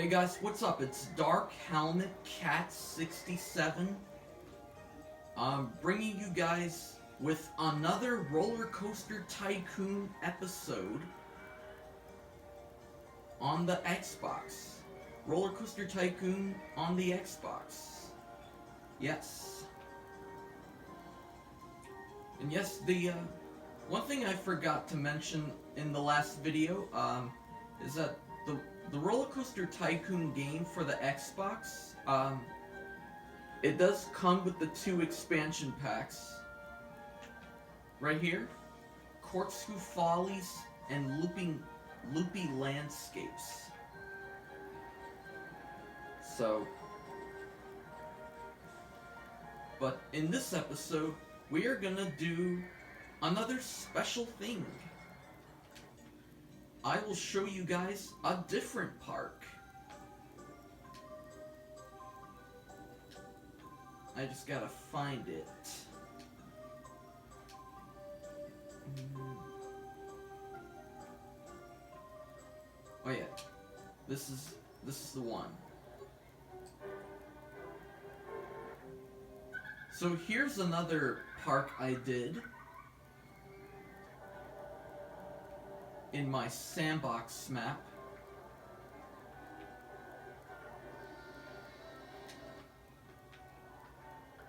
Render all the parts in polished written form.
Hey guys, what's up? It's Dark Helmet Cat 67. I'm bringing you guys with another Roller Coaster Tycoon episode on the Xbox. Roller Coaster Tycoon on the Xbox. Yes. And yes, the one thing I forgot to mention in the last video is that the Roller Coaster Tycoon game for the Xbox, it does come with the 2 expansion packs. Right here, Corkscrew Follies and Loopy Landscapes. So, but in this episode, we are gonna do another special thing. I will show you guys a different park. I just gotta find it. Oh yeah, this is the one. So here's another park I did in my sandbox map.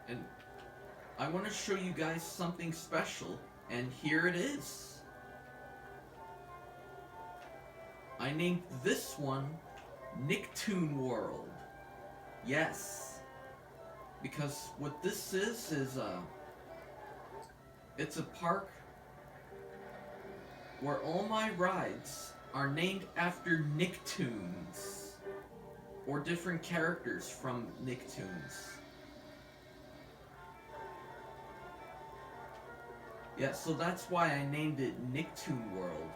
And I want to show you guys something special, and here it is. I named this one Nicktoon World. Yes. Because what this is it's a park where all my rides are named after Nicktoons, or different characters from Nicktoons. Yeah, so that's why I named it Nicktoon World.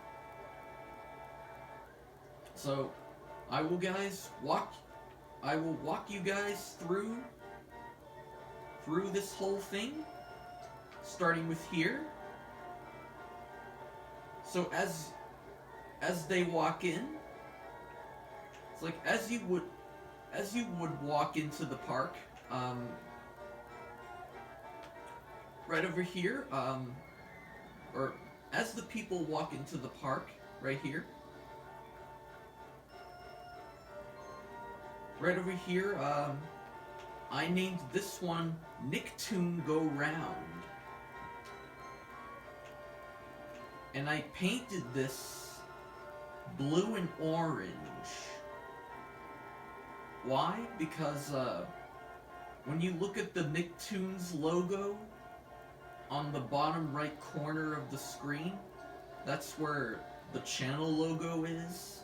So, I will walk you guys through this whole thing, starting with here. So as they walk in, it's like as you would walk into the park, right over here, or as the people walk into the park, right here. Right over here, I named this one Nicktoon Go Round. And I painted this blue and orange. Why? Because when you look at the Nicktoons logo on the bottom right corner of the screen, that's where the channel logo is.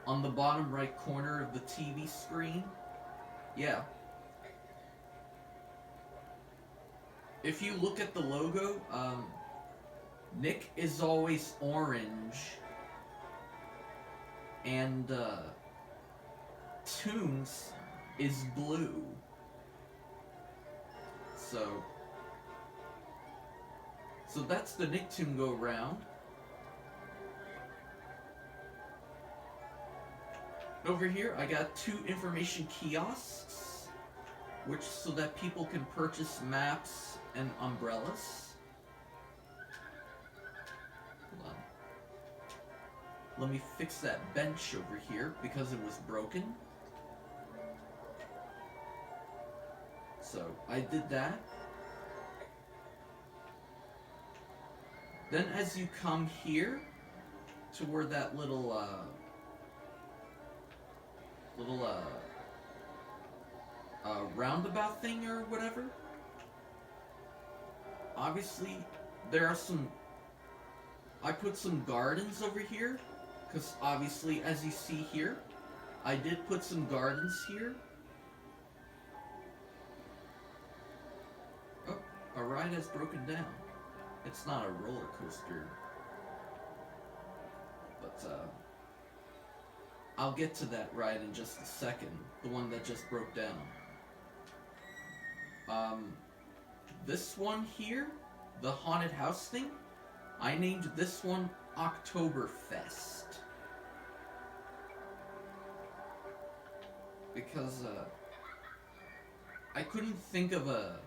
On the bottom right corner of the TV screen. Yeah. If you look at the logo, Nick is always orange, and Toons is blue. So that's the Nicktoon Go Round. Over here, I got 2 information kiosks, so that people can purchase maps and umbrellas. Let me fix that bench over here because it was broken. So I did that. Then as you come here to where that little roundabout thing or whatever, obviously there are I put some gardens over here. Because obviously, as you see here, I did put some gardens here. Oh, a ride has broken down. It's not a roller coaster. But, I'll get to that ride in just a second. The one that just broke down. This one here, the haunted house thing, I named this one Oktoberfest. because I couldn't think of a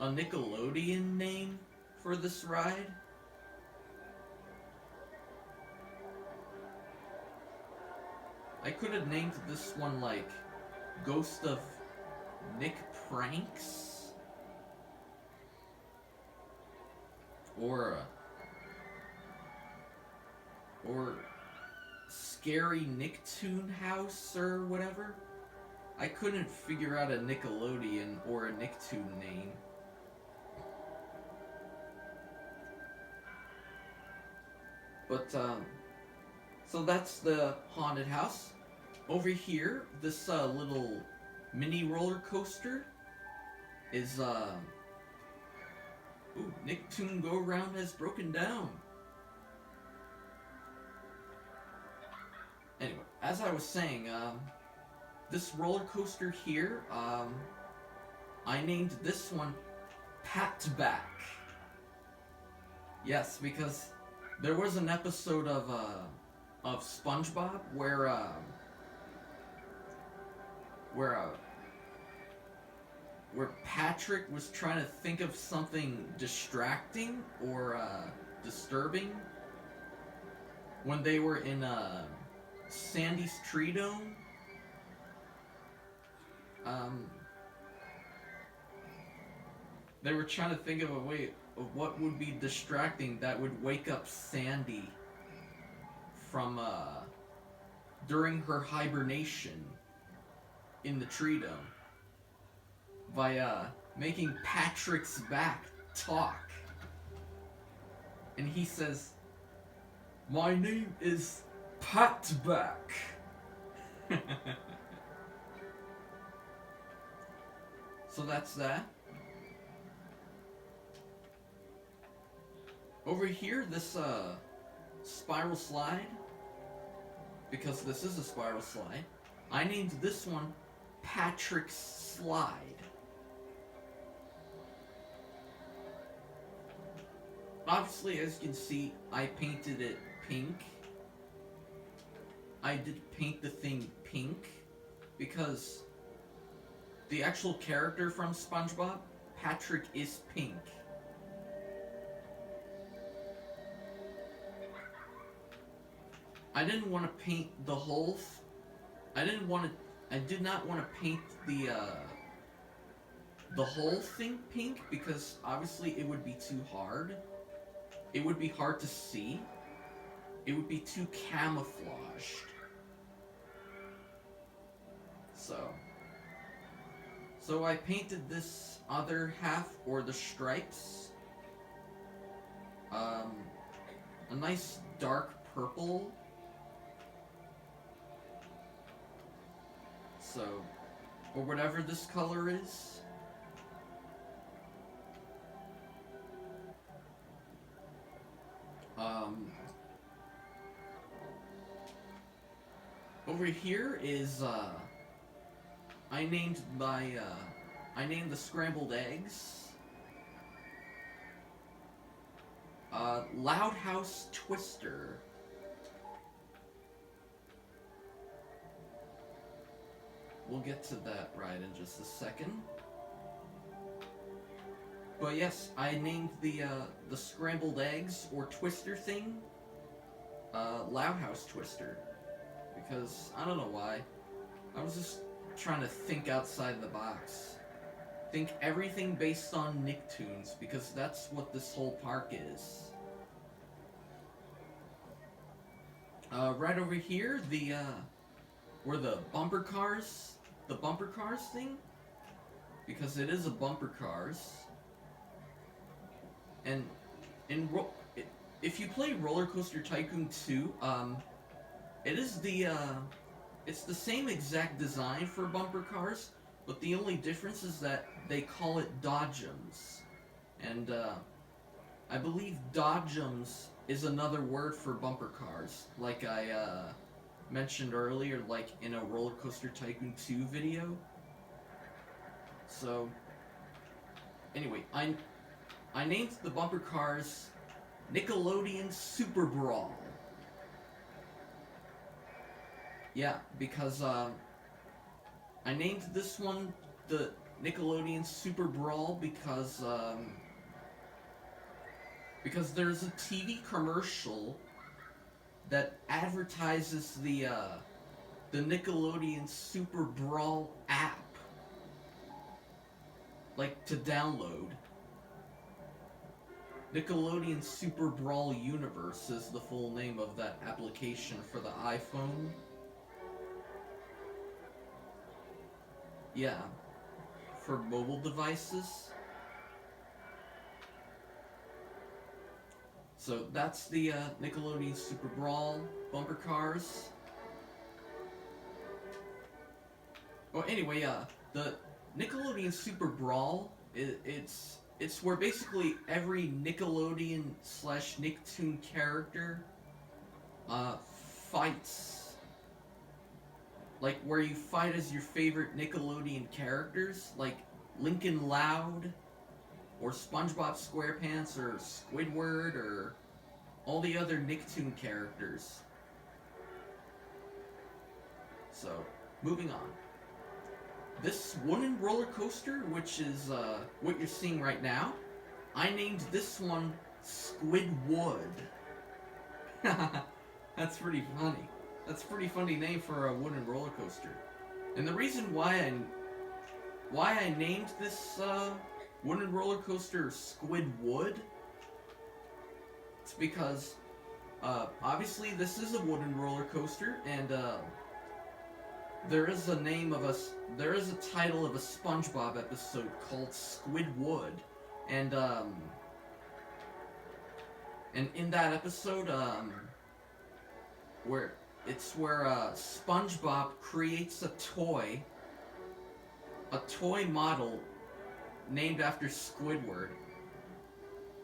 Nickelodeon name for this ride. I could have named this one like Ghost of Nick Pranks, or Scary Nicktoon House or whatever. I couldn't figure out a Nickelodeon or a Nicktoon name. But so that's the haunted house. Over here, this little mini roller coaster is ooh, Nicktoon Go Round has broken down. Anyway, as I was saying, this roller coaster here, I named this one Patback. Yes, because there was an episode of SpongeBob where Patrick was trying to think of something distracting or disturbing when they were in Sandy's Tree Dome. They were trying to think of a way of what would be distracting that would wake up Sandy from during her hibernation in the tree dome by making Patrick's back talk. And he says, "My name is Patback." So that's that. Over here, this spiral slide, because this is a spiral slide, I named this one Patrick's Slide. Obviously, as you can see, I painted it pink. I did paint the thing pink because the actual character from SpongeBob, Patrick, is pink. I didn't want to paint the whole. I did not want to paint the whole thing pink because obviously it would be too hard. It would be hard to see. It would be too camouflaged. So I painted this other half, or the stripes, a nice dark purple. So, or whatever this color is. Over here is, I named the Scrambled Eggs, Loud House Twister. We'll get to that ride in just a second. But yes, I named the Scrambled Eggs, or Twister thing, Loud House Twister. Because, I don't know why. I was just trying to think outside the box. Think everything based on Nicktoons, because that's what this whole park is. Right over here, where the bumper cars thing, because it is a bumper cars. And if you play Roller Coaster Tycoon 2, it is it's the same exact design for bumper cars, but the only difference is that they call it dodgems. And I believe dodgems is another word for bumper cars, like I mentioned earlier, like in a Roller Coaster Tycoon 2 video. So, anyway, I named the bumper cars Nickelodeon Super Brawl. Yeah, because I named this one the Nickelodeon Super Brawl because there's a TV commercial that advertises the Nickelodeon Super Brawl app, like to download. Nickelodeon Super Brawl Universe is the full name of that application for the iPhone. Yeah, for mobile devices. So that's the Nickelodeon Super Brawl bumper cars. Well, anyway, the Nickelodeon Super Brawl, it's where basically every Nickelodeon / Nicktoon character fights. Like, where you fight as your favorite Nickelodeon characters, like Lincoln Loud, or SpongeBob SquarePants, or Squidward, or all the other Nicktoon characters. So, moving on. This wooden roller coaster, which is what you're seeing right now, I named this one Squidwood. That's pretty funny. That's a pretty funny name for a wooden roller coaster. And the reason why I named this wooden roller coaster Squidwood, it's because obviously this is a wooden roller coaster, and there is a title of a SpongeBob episode called Squidwood, and in that episode, where SpongeBob creates a toy model named after Squidward,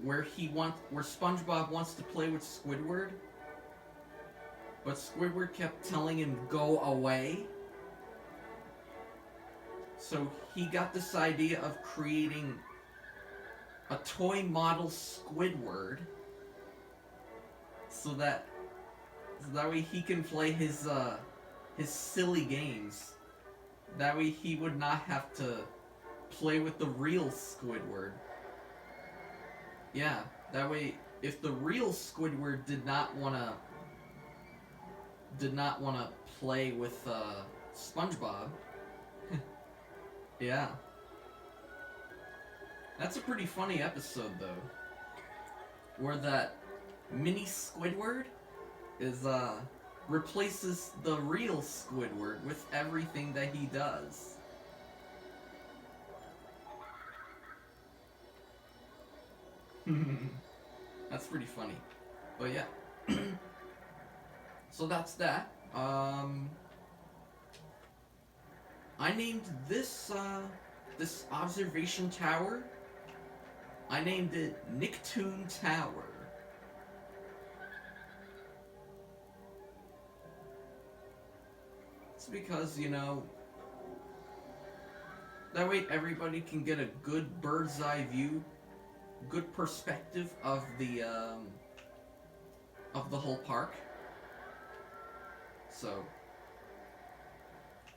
where SpongeBob wants to play with Squidward, but Squidward kept telling him go away. So he got this idea of creating a toy model Squidward, so that way he can play his silly games. That way he would not have to play with the real Squidward. Yeah, that way if the real Squidward did not wanna play with SpongeBob. Yeah. That's a pretty funny episode though, where that mini Squidward is replaces the real Squidward with everything that he does. That's pretty funny. But yeah. So that's that. I named this observation tower, I named it Nicktoon Tower. It's because, you know, that way everybody can get a good bird's eye view, good perspective of the whole park. So,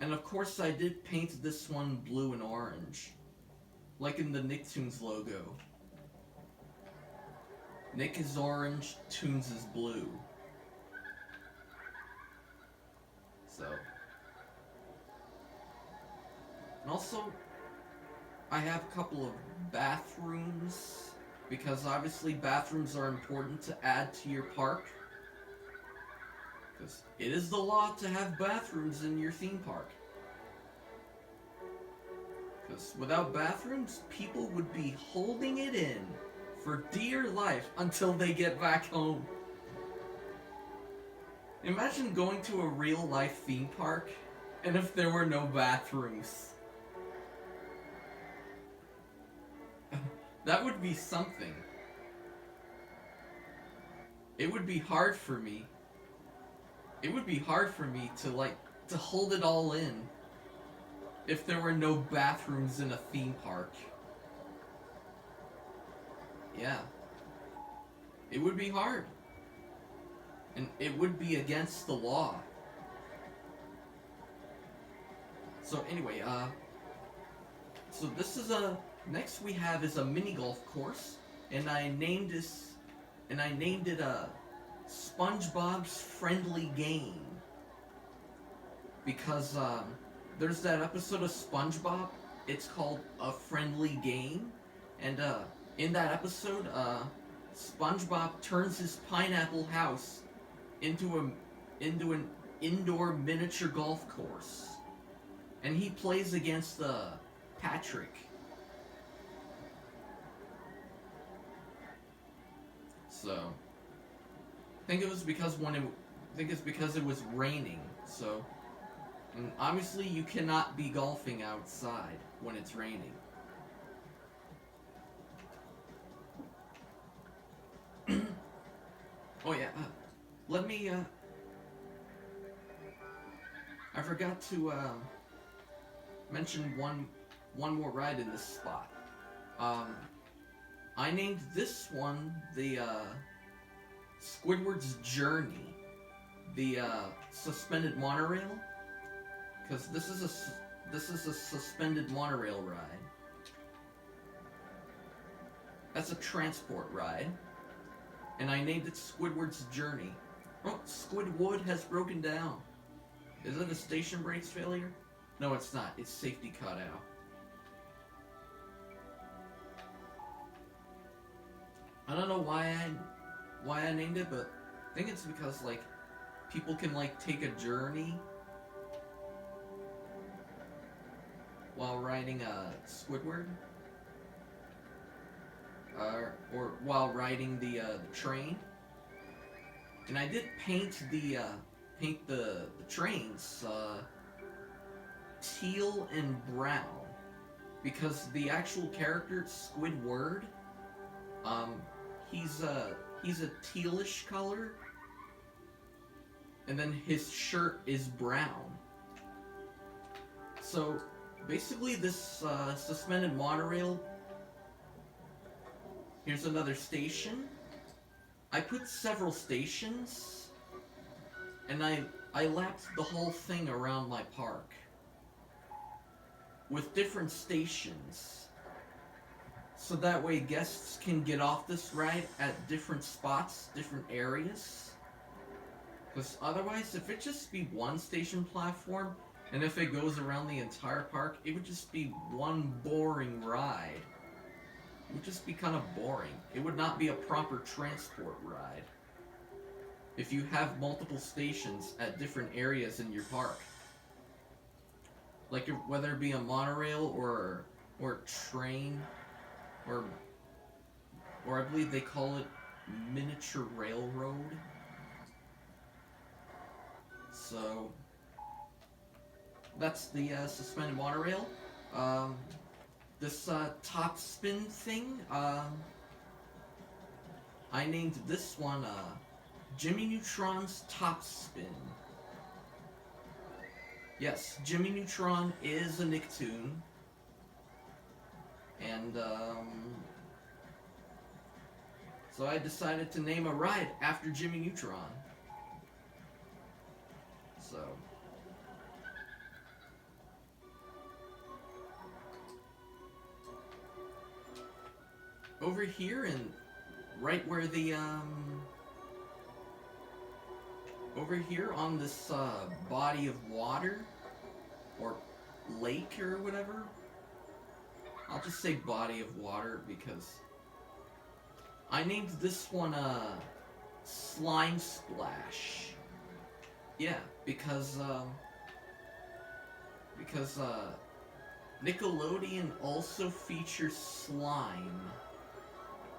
and of course I did paint this one blue and orange, like in the Nicktoons logo. Nick is orange, Toons is blue. So, and also, I have a couple of bathrooms, because obviously bathrooms are important to add to your park. Because it is the law to have bathrooms in your theme park. Because without bathrooms, people would be holding it in for dear life until they get back home. Imagine going to a real life theme park, and if there were no bathrooms. That would be something. It would be hard for me. It would be hard for me to hold it all in if there were no bathrooms in a theme park. Yeah. It would be hard. And it would be against the law. So anyway, so this is next we have is a mini golf course, and I named it SpongeBob's Friendly Game, because there's that episode of SpongeBob. It's called A Friendly Game, and in that episode, SpongeBob turns his pineapple house into an indoor miniature golf course, and he plays against Patrick. So I think it's because it was raining. So, and obviously you cannot be golfing outside when it's raining. Oh yeah, let me, I forgot to, mention one more ride in this spot. I named this one the, Squidwards Journey, the, suspended monorail, because this is a suspended monorail ride. That's a transport ride. And I named it Squidward's Journey. Oh, Squidward has broken down. Is it a station brakes failure? No, it's not. It's safety cut out. I don't know why I named it, but I think it's because, like, people can, like, take a journey while riding a Squidward. Or while riding the train, and I did paint the trains teal and brown, because the actual character Squidward, he's a tealish color, and then his shirt is brown. So basically, this suspended monorail. Here's another station. I put several stations, and I lapped the whole thing around my park with different stations, so that way guests can get off this ride at different spots, different areas. Because otherwise, if it just be one station platform, and if it goes around the entire park, it would just be one boring ride. It would just be kind of boring. It would not be a proper transport ride if you have multiple stations at different areas in your park. Like, whether it be a monorail or train, or I believe they call it miniature railroad. So that's the suspended monorail. This top spin thing, I named this one Jimmy Neutron's Top Spin. Yes, Jimmy Neutron is a Nicktoon, and so I decided to name a ride after Jimmy Neutron. So over here, and right where the over here on this body of water or lake or whatever, I'll just say body of water because I named this one Slime Splash. Yeah, because Nickelodeon also features slime.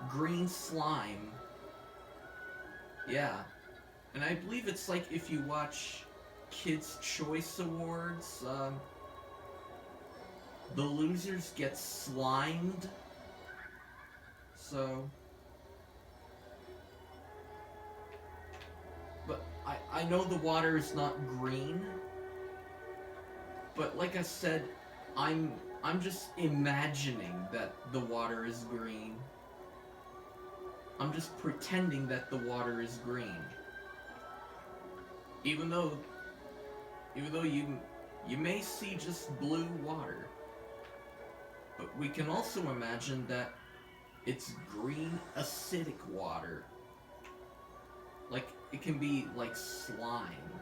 Green slime. Yeah. And I believe it's like if you watch Kids' Choice Awards, the losers get slimed. So... But I know the water is not green. But like I said, I'm just imagining that the water is green. I'm just pretending that the water is green. Even though you you may see just blue water. But we can also imagine that it's green acidic water. Like, it can be like slime.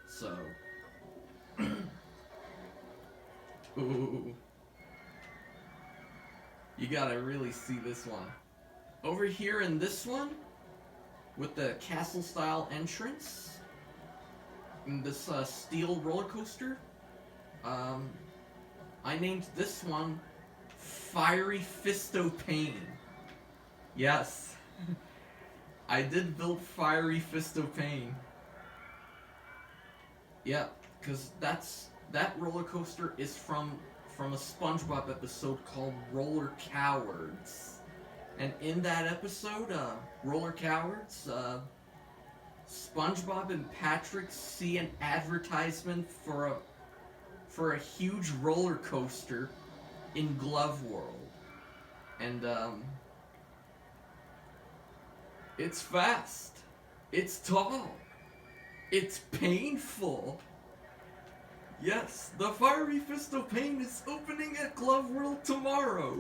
So... Ooh. You gotta really see this one. Over here in this one, with the castle-style entrance, in this steel roller coaster, I named this one Fiery Fisto Pain. Yes, I did build Fiery Fisto Pain. Yeah, because that roller coaster is from a SpongeBob episode called Roller Cowards. And in that episode, Roller Cowards, SpongeBob and Patrick see an advertisement for a huge roller coaster in Glove World. And, it's fast. It's tall. It's painful. Yes, the Fiery Fisto Pain is opening at Glove World tomorrow.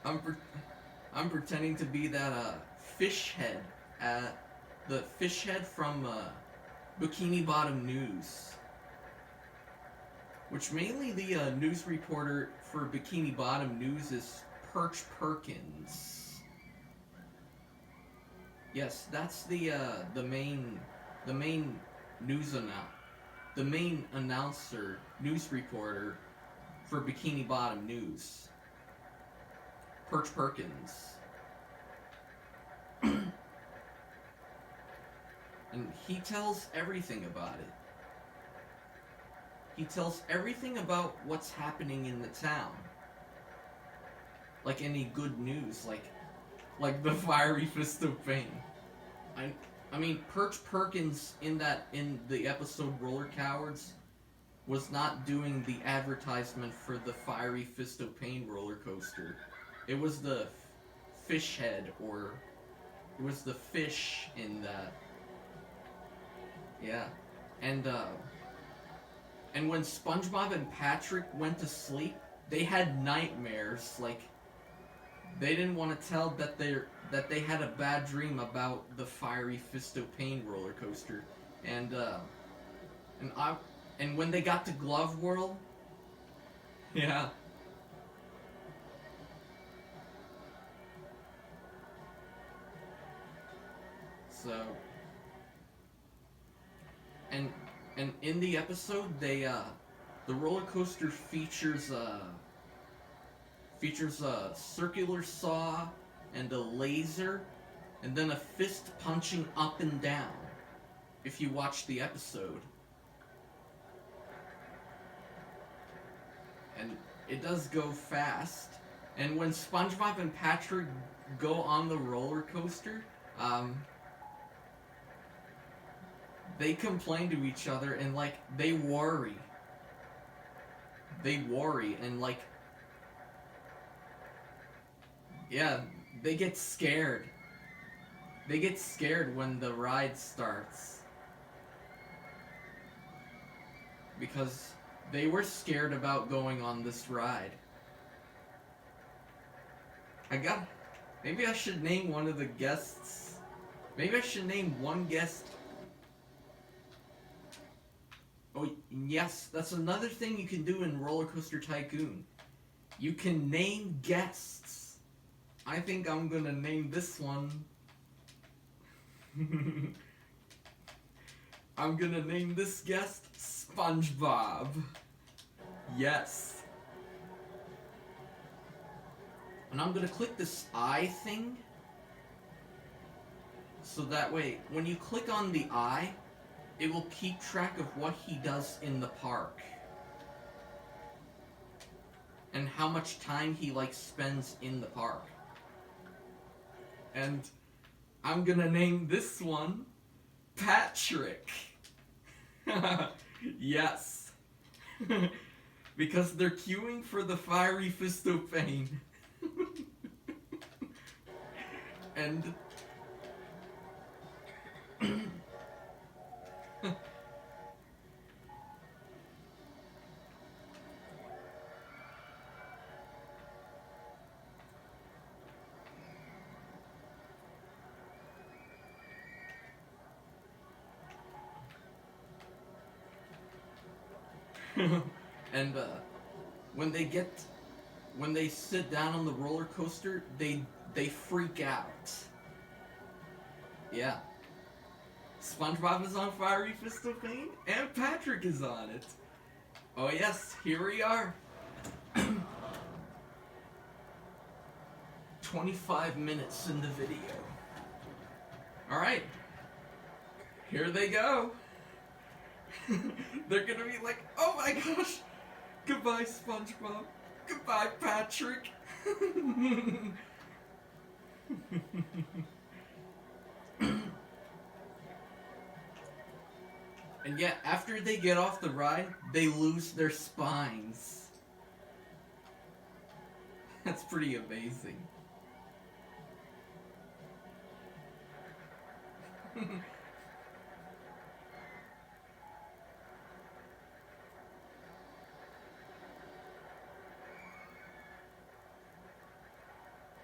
I'm pretending to be that fish head, the fish head from Bikini Bottom News, which mainly the news reporter for Bikini Bottom News is Perch Perkins. Yes, that's the main news the main announcer, news reporter for Bikini Bottom News. Perch Perkins. And he tells everything about it. He tells everything about what's happening in the town. Like any good news, like the Fiery Fisto Pain. I mean, Perch Perkins in the episode Roller Cowards was not doing the advertisement for the Fiery Fisto Pain roller coaster. It was the fish head, or it was the fish in that. Yeah. And when SpongeBob and Patrick went to sleep, they had nightmares. Like, they didn't want to tell that they had a bad dream about the Fiery Fisto Pain roller coaster. And when they got to Glove World, yeah. So, and in the episode, the roller coaster features a circular saw and a laser, and then a fist punching up and down, if you watch the episode. And it does go fast. And when SpongeBob and Patrick go on the roller coaster, they complain to each other, and like they worry, and like, yeah, they get scared. They get scared when the ride starts, because they were scared about going on this ride. Maybe I should name one of the guests. Maybe I should name one guest. Oh, yes, that's another thing you can do in Roller Coaster Tycoon. You can name guests. I think I'm gonna name this one. I'm gonna name this guest SpongeBob. Yes. And I'm gonna click this eye thing, so that way, when you click on the eye, it will keep track of what he does in the park. And how much time he, like, spends in the park. And I'm gonna name this one Patrick. Yes. Because they're queuing for the Fiery Fisto Pain. And when they sit down on the roller coaster, they freak out. Yeah. SpongeBob is on Fiery Fist of Pain, and Patrick is on it. Oh yes, here we are. 25 minutes in the video. Alright. Here they go. They're gonna be like, oh my gosh! Goodbye, SpongeBob. Goodbye, Patrick. And yeah, after they get off the ride, they lose their spines. That's pretty amazing.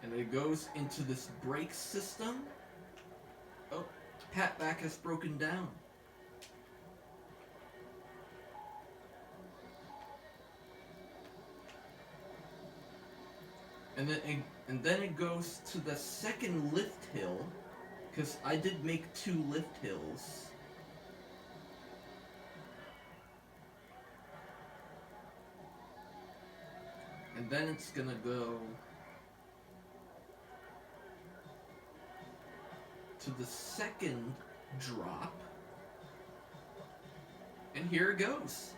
And it goes into this brake system. Oh, Patback has broken down. And then it goes to the second lift hill, because I did make 2 lift hills. And then it's gonna go to the second drop. And here it goes.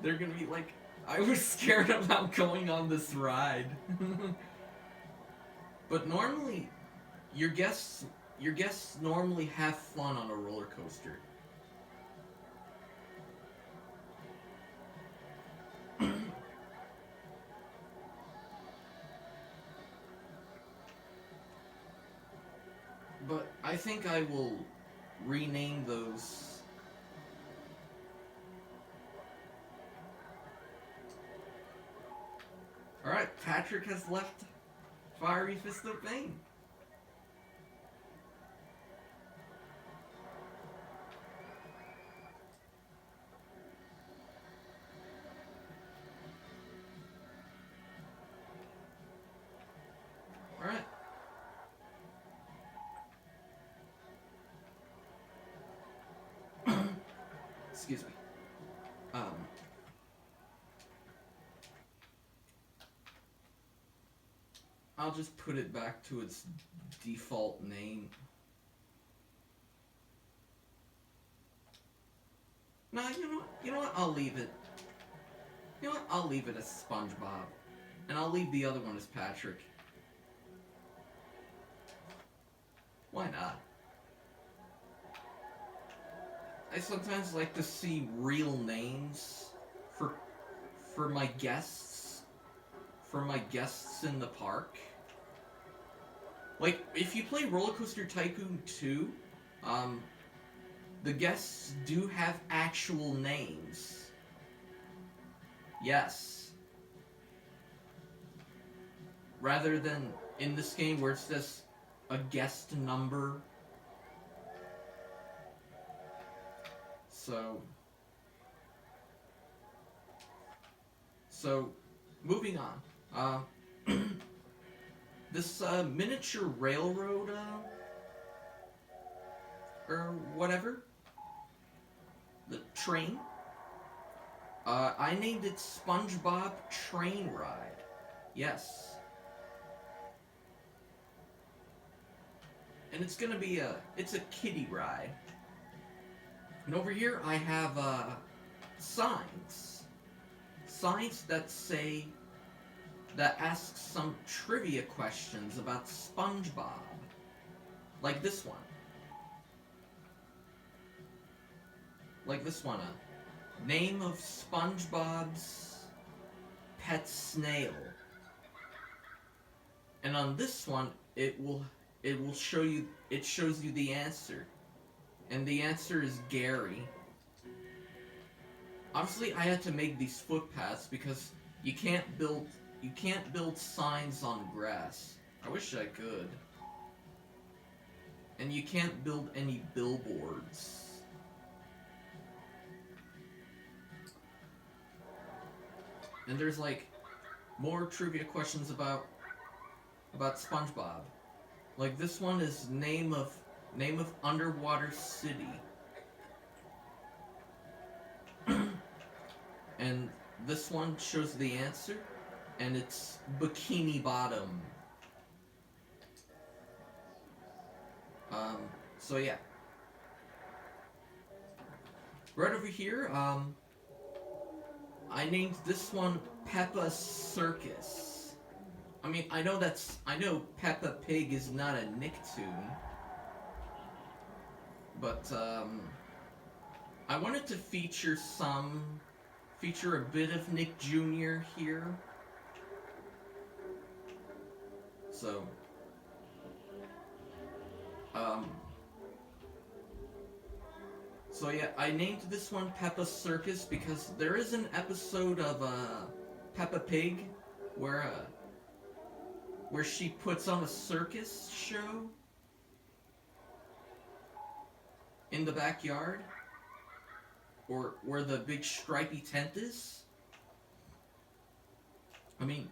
They're gonna be like, I was scared about going on this ride. But normally, your guests normally have fun on a roller coaster. But I think I will rename those. Alright, Patrick has left Fiery Fist of Pain. Alright. Excuse me. I'll just put it back to its default name. No, you know what? I'll leave it. You know what? I'll leave it as SpongeBob. And I'll leave the other one as Patrick. Why not? I sometimes like to see real names for my guests. For my guests in the park. Like, if you play Roller Coaster Tycoon 2, the guests do have actual names. Yes. Rather than in this game where it's just a guest number. So, moving on. This miniature railroad, or whatever, the train, I named it SpongeBob Train Ride. Yes. And it's gonna be it's a kiddie ride. And over here I have, signs. Signs that ask some trivia questions about SpongeBob. Like this one. Name of SpongeBob's pet snail. And on this one, it shows you the answer. And the answer is Gary. Obviously, I had to make these footpaths because you can't build signs on grass. I wish I could. And you can't build any billboards. And there's like more trivia questions about SpongeBob. Like this one is name of underwater city. And this one shows the answer, and it's Bikini Bottom. So yeah. Right over here, I named this one Peppa Circus. I mean, I know Peppa Pig is not a Nicktoon, but I wanted to feature a bit of Nick Jr. here. So, so yeah, I named this one Peppa Circus because there is an episode of Peppa Pig where she puts on a circus show in the backyard, or where the big stripy tent is. I mean,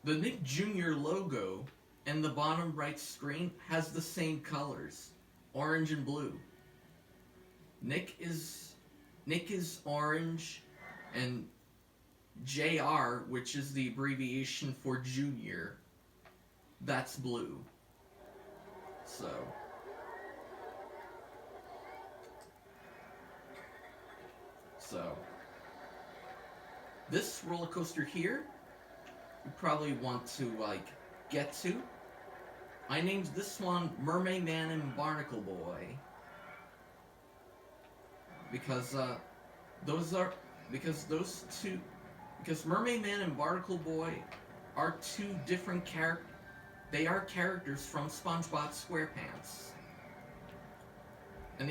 the Nick Jr. logo and the bottom right screen has the same colors, orange and blue. Nick is orange, and JR, which is the abbreviation for Junior, that's blue. So this roller coaster here, you probably want to get to. I named this one Mermaid Man and Barnacle Boy because Mermaid Man and Barnacle Boy are two different characters. They are characters from SpongeBob SquarePants. And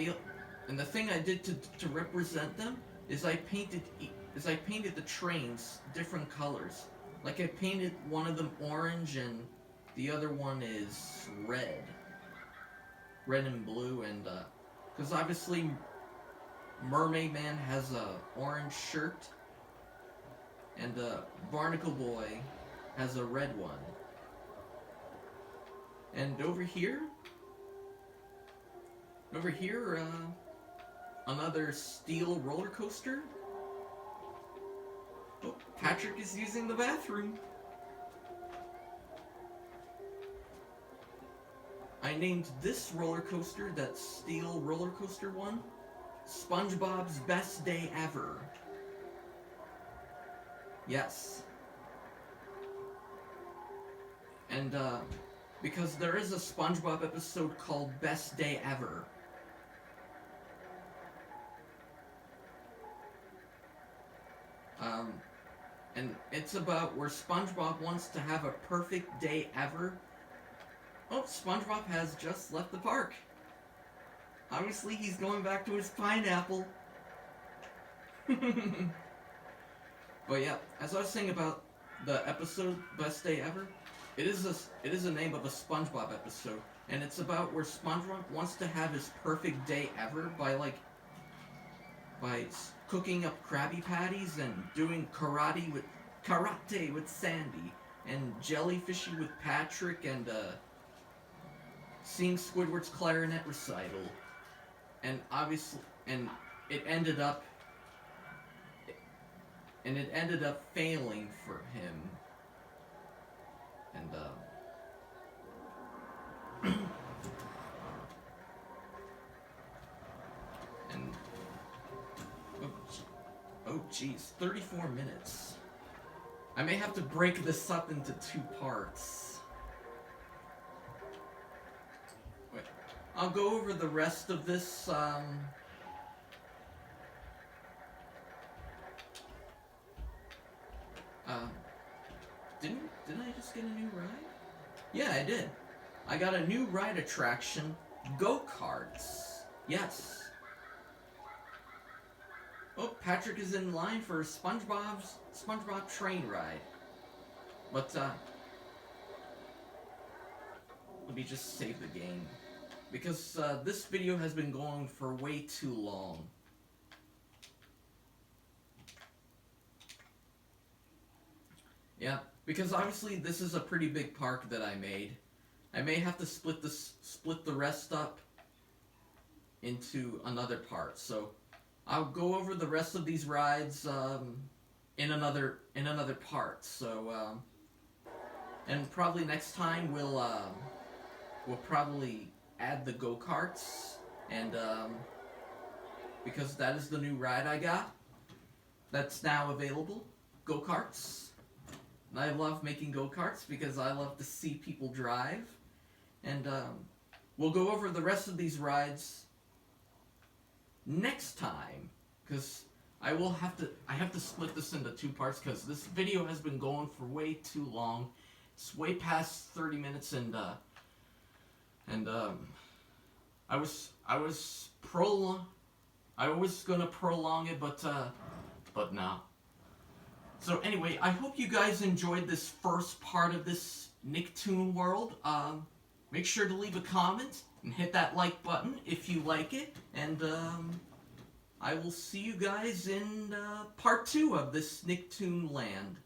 the thing I did to represent them is I painted the trains different colors. Like I painted one of them orange and the other one is red and blue, and because obviously Mermaid Man has a orange shirt and Barnacle Boy has a red one. And over here, another steel roller coaster. Oh, Patrick is using the bathroom. I named this roller coaster, that steel roller coaster one, SpongeBob's Best Day Ever. Yes. And because there is a SpongeBob episode called Best Day Ever. And it's about where SpongeBob wants to have a perfect day ever. Oh, SpongeBob has just left the park. Obviously, he's going back to his pineapple. But yeah, as I was saying about the episode Best Day Ever, it is a name of a SpongeBob episode, and it's about where SpongeBob wants to have his perfect day ever by cooking up Krabby Patties and doing karate with Sandy, and jellyfishing with Patrick, and seeing Squidward's clarinet recital, and obviously, it ended up failing for him, and oh geez, 34 minutes. I may have to break this up into 2 parts. Wait, I'll go over the rest of this, didn't I just get a new ride? Yeah, I did. I got a new ride attraction, go-karts. Yes. Oh, Patrick is in line for SpongeBob Train ride. But, let me just save the game. Because, this video has been going for way too long. because obviously this is a pretty big park that I made. I may have to split the rest up into another part. So I'll go over the rest of these rides in another part. So and probably next time we'll probably add the go-karts, and because that is the new ride I got that's now available, go-karts. And I love making go-karts because I love to see people drive. And we'll go over the rest of these rides next time, because I have to split this into 2 parts, because this video has been going for way too long. It's way past 30 minutes, and I was gonna prolong it, but no. So anyway, I hope you guys enjoyed this first part of this Nicktoon world. Make sure to leave a comment and hit that like button if you like it, and I will see you guys in part 2 of this Nicktoon Land.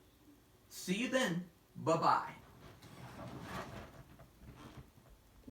See you then. Bye-bye.